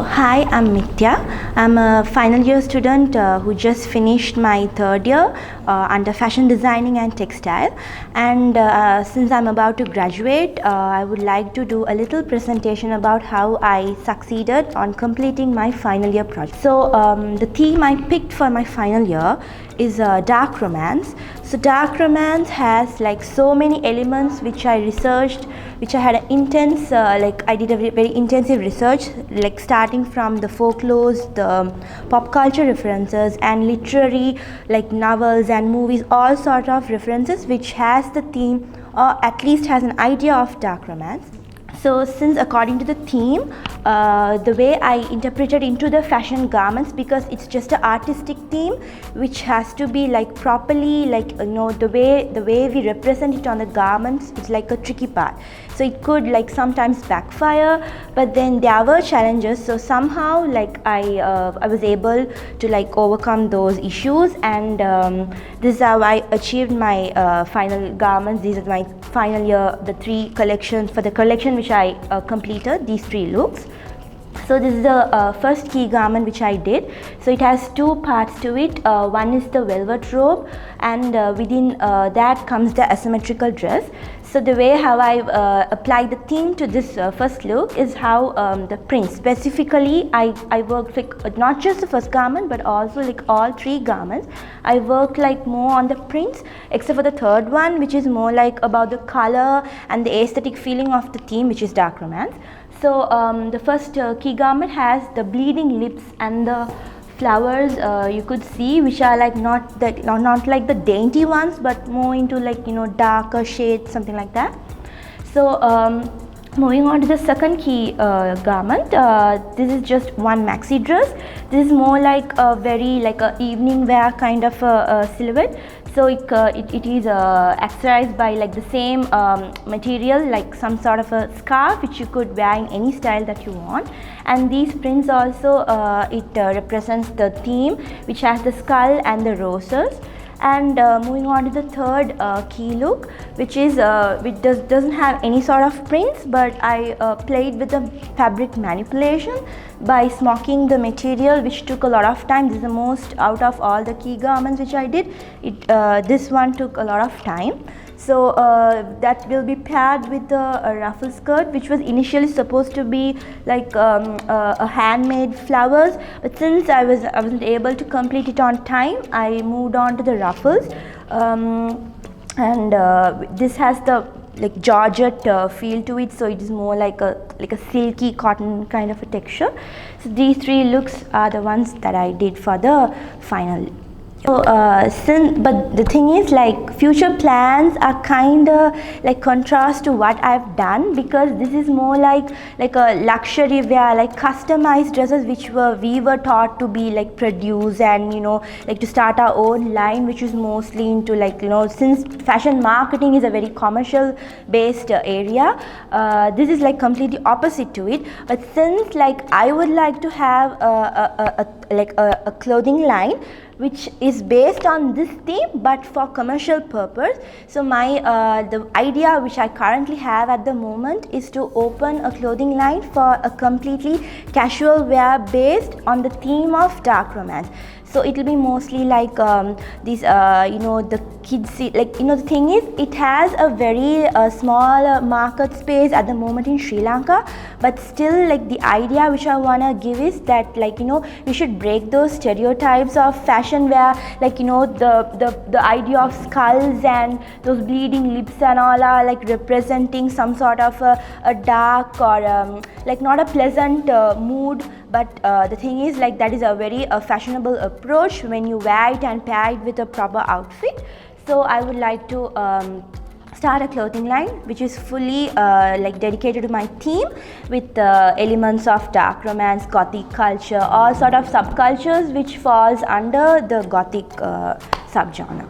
Hi, I'm Mithya. I'm a final year student who just finished my third year under fashion designing and textile. And since I'm about to graduate, I would like to do a little presentation about how I succeeded on completing my final year project. So the theme I picked for my final year is dark romance. So dark romance has like so many elements which I researched, which I had an intense, I did a very intensive research, like starting from the folklores, the pop culture references and literary like novels and movies, all sort of references which has the theme or at least has an idea of dark romance. So since according to the theme, the way I interpreted into the fashion garments, because it's just an artistic theme which has to be like properly, like the way we represent it on the garments, it's like a tricky part. So it could like sometimes backfire, but then there were challenges. So somehow like I was able to like overcome those issues, and this is how I achieved my final garments. These are my final year, the three collections for the collection which I completed, these three looks. So this is the first key garment which I did. So it has two parts to it. One is the velvet robe, and within that comes the asymmetrical dress. So the way how I applied the theme to this first look is how the prints, specifically I worked like not just the first garment but also like all three garments. I worked like more on the prints, except for the third one, which is more like about the color and the aesthetic feeling of the theme, which is dark romance. So the first key garment has the bleeding lips and the flowers you could see, which are like not like the dainty ones, but more into like darker shades, something like that. So moving on to the second key garment, this is just one maxi dress. This is more like a very like a evening wear kind of a silhouette. So it is accessorized by like the same material, like some sort of a scarf which you could wear in any style that you want. And these prints also it represents the theme, which has the skull and the roses. And moving on to the third key look, which is which doesn't have any sort of prints, but I played with the fabric manipulation by smocking the material, which took a lot of time. This is the most out of all the key garments which I did. This one took a lot of time. So that will be paired with a ruffle skirt, which was initially supposed to be like a handmade flowers, but since I wasn't able to complete it on time, I moved on to the ruffles, and this has the like georgette feel to it, so it is more like a silky cotton kind of a texture. So these three looks are the ones that I did for the final. So, but the thing is, like future plans are kind of like contrast to what I've done, because this is more like a luxury wear, like customized dresses which we were taught to be like produce and like to start our own line, which is mostly into like since fashion marketing is a very commercial based area, this is like completely opposite to it. But since like I would like to have a clothing line which is based on this theme but for commercial purpose. So my the idea which I currently have at the moment is to open a clothing line for a completely casual wear based on the theme of dark romance. So it will be mostly like these the kids, like the thing is, it has a very small market space at the moment in Sri Lanka, but still like the idea which I want to give is that like we should break those stereotypes of fashion wear, like the idea of skulls and those bleeding lips and all are like representing some sort of a dark or like not a pleasant mood. But the thing is, like that is a very fashionable approach when you wear it and pair it with a proper outfit. So I would like to start a clothing line which is fully like dedicated to my theme, with elements of dark romance, gothic culture, all sort of subcultures which falls under the gothic subgenre.